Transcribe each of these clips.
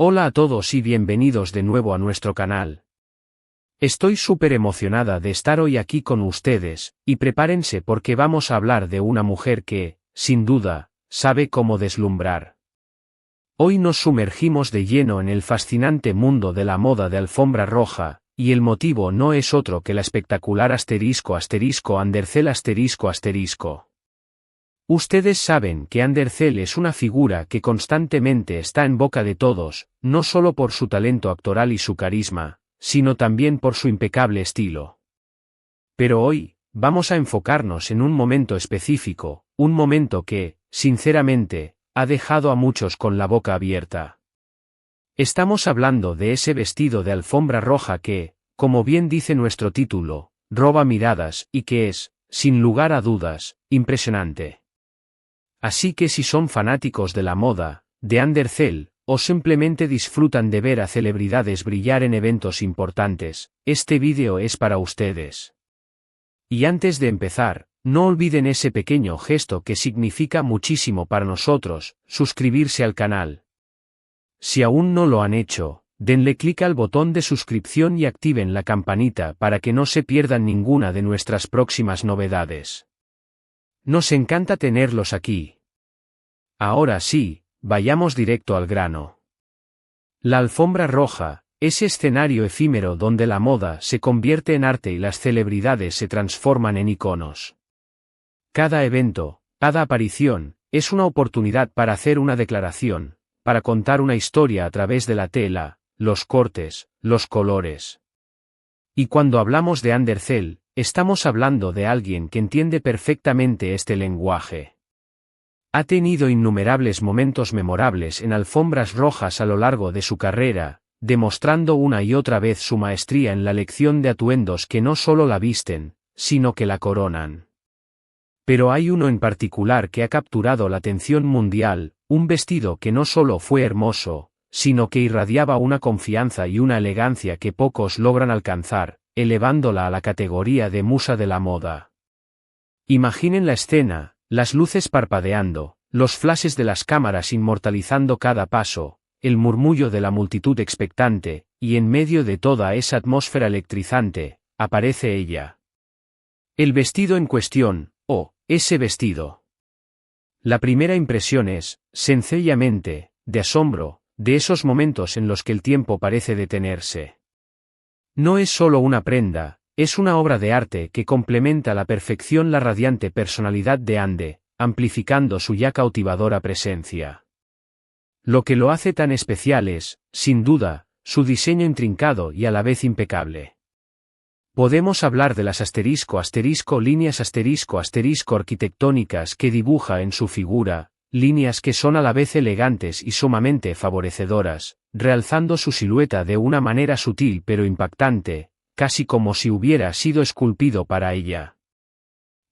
Hola a todos y bienvenidos de nuevo a nuestro canal. Estoy súper emocionada de estar hoy aquí con ustedes, y prepárense porque vamos a hablar de una mujer que, sin duda, sabe cómo deslumbrar. Hoy nos sumergimos de lleno en el fascinante mundo de la moda de alfombra roja, y el motivo no es otro que la espectacular Andercel. Ustedes saben que Andercel es una figura que constantemente está en boca de todos, no solo por su talento actoral y su carisma, sino también por su impecable estilo. Pero hoy, vamos a enfocarnos en un momento específico, un momento que, sinceramente, ha dejado a muchos con la boca abierta. Estamos hablando de ese vestido de alfombra roja que, como bien dice nuestro título, roba miradas y que es, sin lugar a dudas, impresionante. Así que si son fanáticos de la moda, de Andercel, o simplemente disfrutan de ver a celebridades brillar en eventos importantes, este vídeo es para ustedes. Y antes de empezar, no olviden ese pequeño gesto que significa muchísimo para nosotros, suscribirse al canal. Si aún no lo han hecho, denle clic al botón de suscripción y activen la campanita para que no se pierdan ninguna de nuestras próximas novedades. Nos encanta tenerlos aquí. Ahora sí, vayamos directo al grano. La alfombra roja, ese escenario efímero donde la moda se convierte en arte y las celebridades se transforman en iconos. Cada evento, cada aparición, es una oportunidad para hacer una declaración, para contar una historia a través de la tela, los cortes, los colores. Y cuando hablamos de Andercel, estamos hablando de alguien que entiende perfectamente este lenguaje. Ha tenido innumerables momentos memorables en alfombras rojas a lo largo de su carrera, demostrando una y otra vez su maestría en la elección de atuendos que no solo la visten, sino que la coronan. Pero hay uno en particular que ha capturado la atención mundial, un vestido que no solo fue hermoso, sino que irradiaba una confianza y una elegancia que pocos logran alcanzar, elevándola a la categoría de musa de la moda. Imaginen la escena, las luces parpadeando, los flashes de las cámaras inmortalizando cada paso, el murmullo de la multitud expectante, y en medio de toda esa atmósfera electrizante, aparece ella. El vestido en cuestión, ese vestido. La primera impresión es, sencillamente, de asombro, de esos momentos en los que el tiempo parece detenerse. No es solo una prenda, es una obra de arte que complementa a la perfección la radiante personalidad de Ande, amplificando su ya cautivadora presencia. Lo que lo hace tan especial es, sin duda, su diseño intrincado y a la vez impecable. Podemos hablar de las líneas arquitectónicas que dibuja en su figura, líneas que son a la vez elegantes y sumamente favorecedoras, realzando su silueta de una manera sutil pero impactante, casi como si hubiera sido esculpido para ella.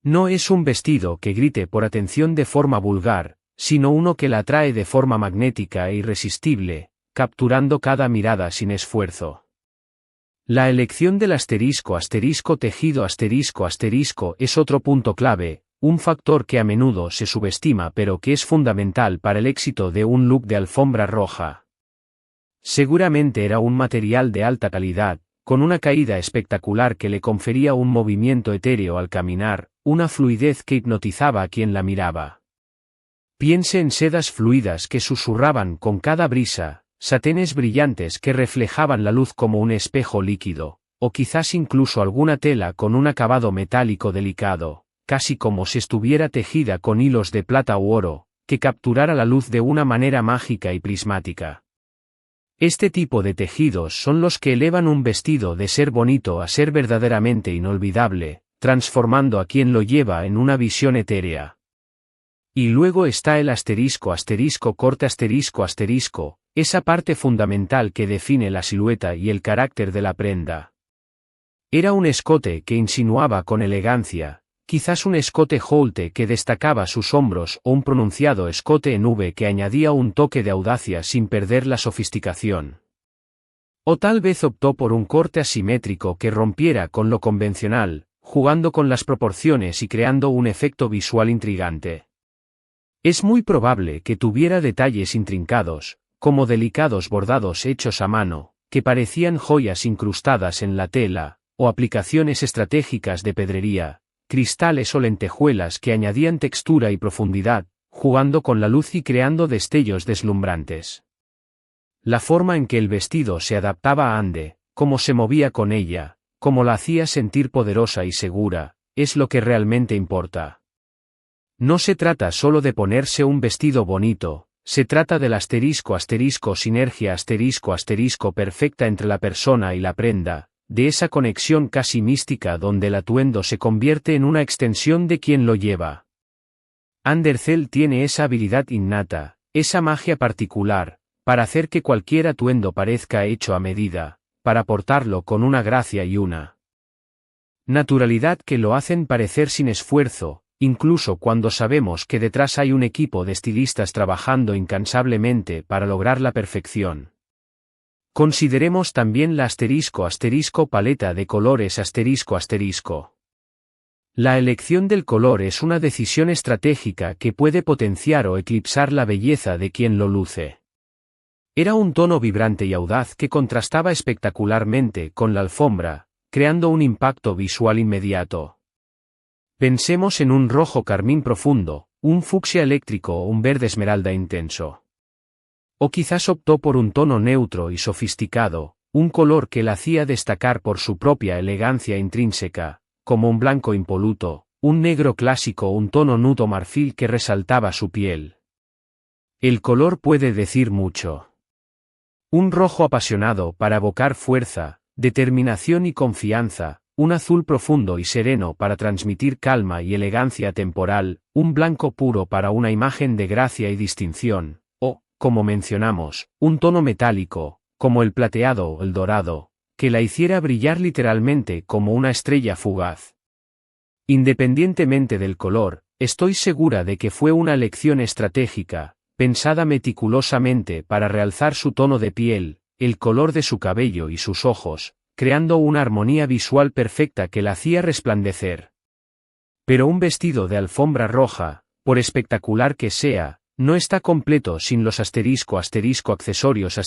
No es un vestido que grite por atención de forma vulgar, sino uno que la atrae de forma magnética e irresistible, capturando cada mirada sin esfuerzo. La elección del tejido es otro punto clave, un factor que a menudo se subestima pero que es fundamental para el éxito de un look de alfombra roja. Seguramente era un material de alta calidad, con una caída espectacular que le confería un movimiento etéreo al caminar, una fluidez que hipnotizaba a quien la miraba. Piense en sedas fluidas que susurraban con cada brisa, satenes brillantes que reflejaban la luz como un espejo líquido, o quizás incluso alguna tela con un acabado metálico delicado, casi como si estuviera tejida con hilos de plata u oro, que capturara la luz de una manera mágica y prismática. Este tipo de tejidos son los que elevan un vestido de ser bonito a ser verdaderamente inolvidable, transformando a quien lo lleva en una visión etérea. Y luego está el corte esa parte fundamental que define la silueta y el carácter de la prenda. Era un escote que insinuaba con elegancia, quizás un escote haute que destacaba sus hombros o un pronunciado escote en V que añadía un toque de audacia sin perder la sofisticación. O tal vez optó por un corte asimétrico que rompiera con lo convencional, jugando con las proporciones y creando un efecto visual intrigante. Es muy probable que tuviera detalles intrincados, como delicados bordados hechos a mano, que parecían joyas incrustadas en la tela, o aplicaciones estratégicas de pedrería, cristales o lentejuelas que añadían textura y profundidad, jugando con la luz y creando destellos deslumbrantes. La forma en que el vestido se adaptaba a Ande, cómo se movía con ella, cómo la hacía sentir poderosa y segura, es lo que realmente importa. No se trata solo de ponerse un vestido bonito, se trata del sinergia perfecta entre la persona y la prenda, de esa conexión casi mística donde el atuendo se convierte en una extensión de quien lo lleva. Andercel tiene esa habilidad innata, esa magia particular, para hacer que cualquier atuendo parezca hecho a medida, para portarlo con una gracia y una naturalidad que lo hacen parecer sin esfuerzo, incluso cuando sabemos que detrás hay un equipo de estilistas trabajando incansablemente para lograr la perfección. Consideremos también la paleta de colores La elección del color es una decisión estratégica que puede potenciar o eclipsar la belleza de quien lo luce. Era un tono vibrante y audaz que contrastaba espectacularmente con la alfombra, creando un impacto visual inmediato. Pensemos en un rojo carmín profundo, un fucsia eléctrico o un verde esmeralda intenso. O quizás optó por un tono neutro y sofisticado, un color que la hacía destacar por su propia elegancia intrínseca, como un blanco impoluto, un negro clásico o un tono nudo marfil que resaltaba su piel. El color puede decir mucho. Un rojo apasionado para evocar fuerza, determinación y confianza, un azul profundo y sereno para transmitir calma y elegancia temporal, un blanco puro para una imagen de gracia y distinción, o, como mencionamos, un tono metálico, como el plateado o el dorado, que la hiciera brillar literalmente como una estrella fugaz. Independientemente del color, estoy segura de que fue una elección estratégica, pensada meticulosamente para realzar su tono de piel, el color de su cabello y sus ojos, creando una armonía visual perfecta que la hacía resplandecer. Pero un vestido de alfombra roja, por espectacular que sea, no está completo sin los accesorios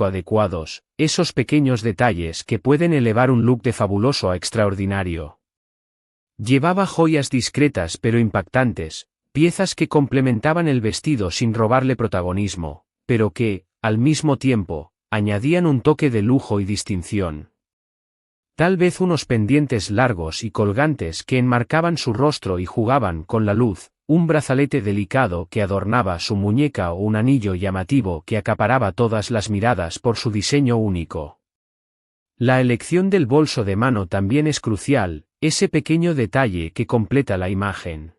adecuados, esos pequeños detalles que pueden elevar un look de fabuloso a extraordinario. Llevaba joyas discretas pero impactantes, piezas que complementaban el vestido sin robarle protagonismo, pero que, al mismo tiempo, añadían un toque de lujo y distinción. Tal vez unos pendientes largos y colgantes que enmarcaban su rostro y jugaban con la luz, un brazalete delicado que adornaba su muñeca o un anillo llamativo que acaparaba todas las miradas por su diseño único. La elección del bolso de mano también es crucial, ese pequeño detalle que completa la imagen.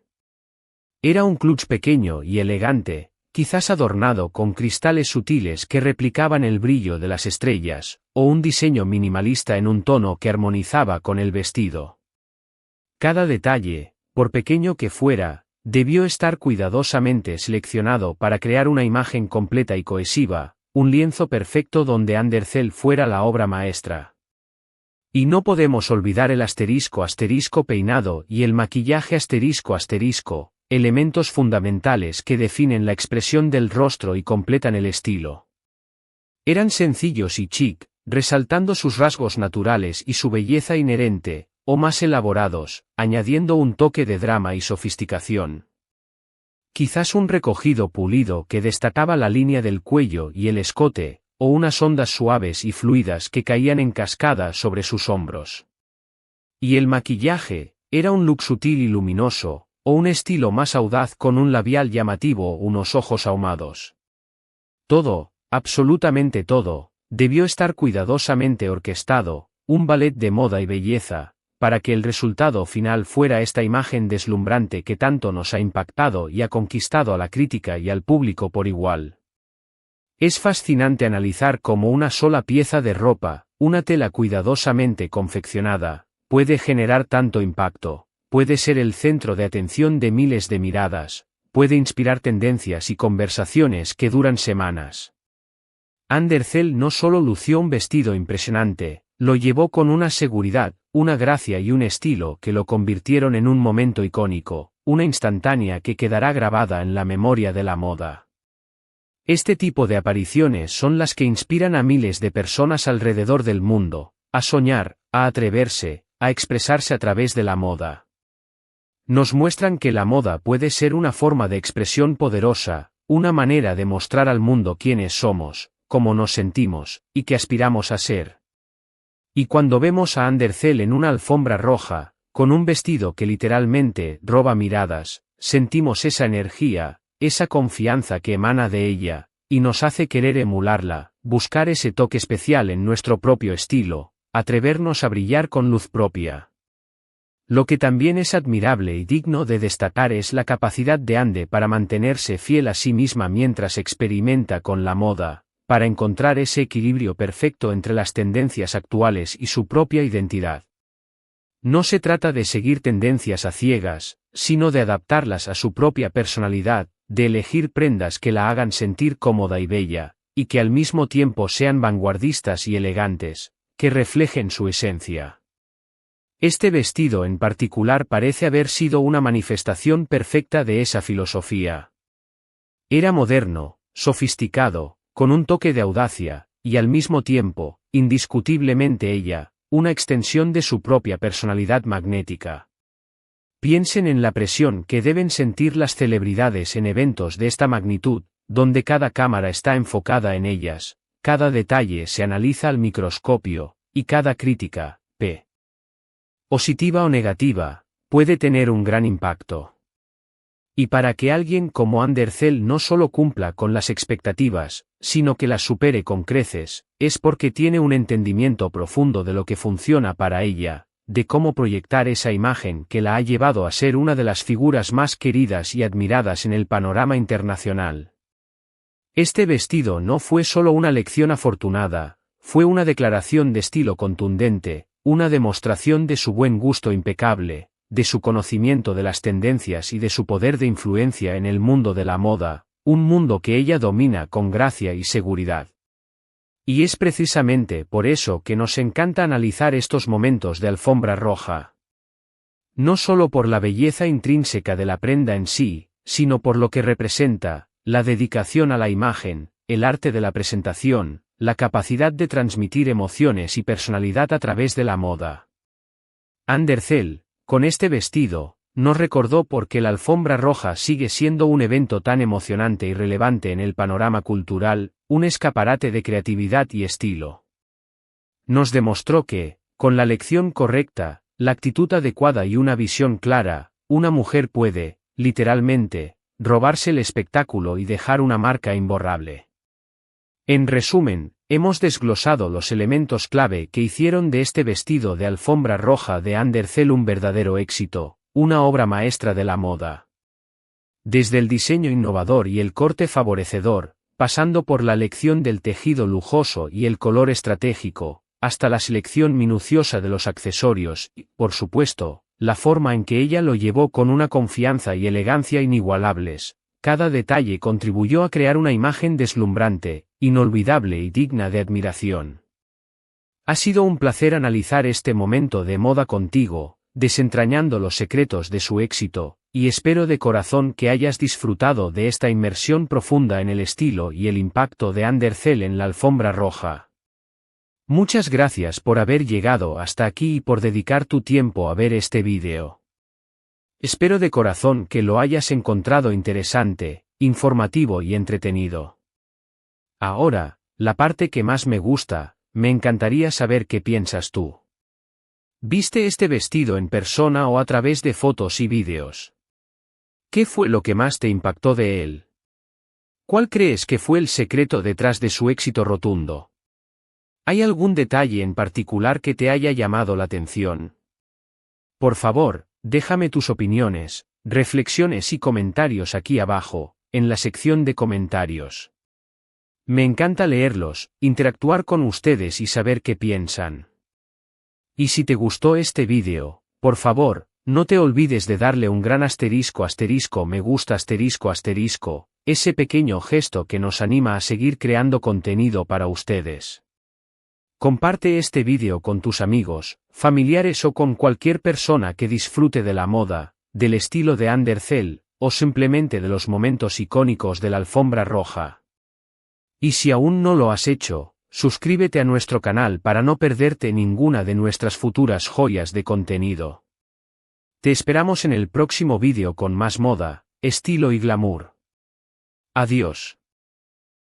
Era un clutch pequeño y elegante, quizás adornado con cristales sutiles que replicaban el brillo de las estrellas, o un diseño minimalista en un tono que armonizaba con el vestido. Cada detalle, por pequeño que fuera, debió estar cuidadosamente seleccionado para crear una imagen completa y cohesiva, un lienzo perfecto donde Andercel fuera la obra maestra. Y no podemos olvidar el peinado y el maquillaje elementos fundamentales que definen la expresión del rostro y completan el estilo. Eran sencillos y chic, resaltando sus rasgos naturales y su belleza inherente, o más elaborados, añadiendo un toque de drama y sofisticación. Quizás un recogido pulido que destacaba la línea del cuello y el escote, o unas ondas suaves y fluidas que caían en cascada sobre sus hombros. Y el maquillaje, era un look sutil y luminoso, o un estilo más audaz con un labial llamativo o unos ojos ahumados. Todo, absolutamente todo, debió estar cuidadosamente orquestado, un ballet de moda y belleza, para que el resultado final fuera esta imagen deslumbrante que tanto nos ha impactado y ha conquistado a la crítica y al público por igual. Es fascinante analizar cómo una sola pieza de ropa, una tela cuidadosamente confeccionada, puede generar tanto impacto. Puede ser el centro de atención de miles de miradas, puede inspirar tendencias y conversaciones que duran semanas. Andercel no solo lució un vestido impresionante, lo llevó con una seguridad, una gracia y un estilo que lo convirtieron en un momento icónico, una instantánea que quedará grabada en la memoria de la moda. Este tipo de apariciones son las que inspiran a miles de personas alrededor del mundo, a soñar, a atreverse, a expresarse a través de la moda. Nos muestran que la moda puede ser una forma de expresión poderosa, una manera de mostrar al mundo quiénes somos, cómo nos sentimos, y qué aspiramos a ser. Y cuando vemos a Andercel en una alfombra roja, con un vestido que literalmente roba miradas, sentimos esa energía, esa confianza que emana de ella, y nos hace querer emularla, buscar ese toque especial en nuestro propio estilo, atrevernos a brillar con luz propia. Lo que también es admirable y digno de destacar es la capacidad de Ande para mantenerse fiel a sí misma mientras experimenta con la moda, para encontrar ese equilibrio perfecto entre las tendencias actuales y su propia identidad. No se trata de seguir tendencias a ciegas, sino de adaptarlas a su propia personalidad, de elegir prendas que la hagan sentir cómoda y bella, y que al mismo tiempo sean vanguardistas y elegantes, que reflejen su esencia. Este vestido en particular parece haber sido una manifestación perfecta de esa filosofía. Era moderno, sofisticado, con un toque de audacia, y al mismo tiempo, indiscutiblemente ella, una extensión de su propia personalidad magnética. Piensen en la presión que deben sentir las celebridades en eventos de esta magnitud, donde cada cámara está enfocada en ellas, cada detalle se analiza al microscopio, y cada crítica, positiva o negativa, puede tener un gran impacto. Y para que alguien como Andercel no solo cumpla con las expectativas, sino que las supere con creces, es porque tiene un entendimiento profundo de lo que funciona para ella, de cómo proyectar esa imagen que la ha llevado a ser una de las figuras más queridas y admiradas en el panorama internacional. Este vestido no fue solo una lección afortunada, fue una declaración de estilo contundente, una demostración de su buen gusto impecable, de su conocimiento de las tendencias y de su poder de influencia en el mundo de la moda, un mundo que ella domina con gracia y seguridad. Y es precisamente por eso que nos encanta analizar estos momentos de alfombra roja. No solo por la belleza intrínseca de la prenda en sí, sino por lo que representa, la dedicación a la imagen, el arte de la presentación, la capacidad de transmitir emociones y personalidad a través de la moda. Andercel, con este vestido, nos recordó por qué la alfombra roja sigue siendo un evento tan emocionante y relevante en el panorama cultural, un escaparate de creatividad y estilo. Nos demostró que, con la lección correcta, la actitud adecuada y una visión clara, una mujer puede, literalmente, robarse el espectáculo y dejar una marca imborrable. En resumen, hemos desglosado los elementos clave que hicieron de este vestido de alfombra roja de Andercel un verdadero éxito, una obra maestra de la moda. Desde el diseño innovador y el corte favorecedor, pasando por la elección del tejido lujoso y el color estratégico, hasta la selección minuciosa de los accesorios y, por supuesto, la forma en que ella lo llevó con una confianza y elegancia inigualables, cada detalle contribuyó a crear una imagen deslumbrante, inolvidable y digna de admiración. Ha sido un placer analizar este momento de moda contigo, desentrañando los secretos de su éxito, y espero de corazón que hayas disfrutado de esta inmersión profunda en el estilo y el impacto de Andercel en la alfombra roja. Muchas gracias por haber llegado hasta aquí y por dedicar tu tiempo a ver este vídeo. Espero de corazón que lo hayas encontrado interesante, informativo y entretenido. Ahora, la parte que más me gusta, me encantaría saber qué piensas tú. ¿Viste este vestido en persona o a través de fotos y vídeos? ¿Qué fue lo que más te impactó de él? ¿Cuál crees que fue el secreto detrás de su éxito rotundo? ¿Hay algún detalle en particular que te haya llamado la atención? Por favor, déjame tus opiniones, reflexiones y comentarios aquí abajo, en la sección de comentarios. Me encanta leerlos, interactuar con ustedes y saber qué piensan. Y si te gustó este vídeo, por favor, no te olvides de darle un gran asterisco me gusta asterisco, ese pequeño gesto que nos anima a seguir creando contenido para ustedes. Comparte este vídeo con tus amigos, familiares o con cualquier persona que disfrute de la moda, del estilo de Andercel, o simplemente de los momentos icónicos de la alfombra roja. Y si aún no lo has hecho, suscríbete a nuestro canal para no perderte ninguna de nuestras futuras joyas de contenido. Te esperamos en el próximo vídeo con más moda, estilo y glamour. Adiós.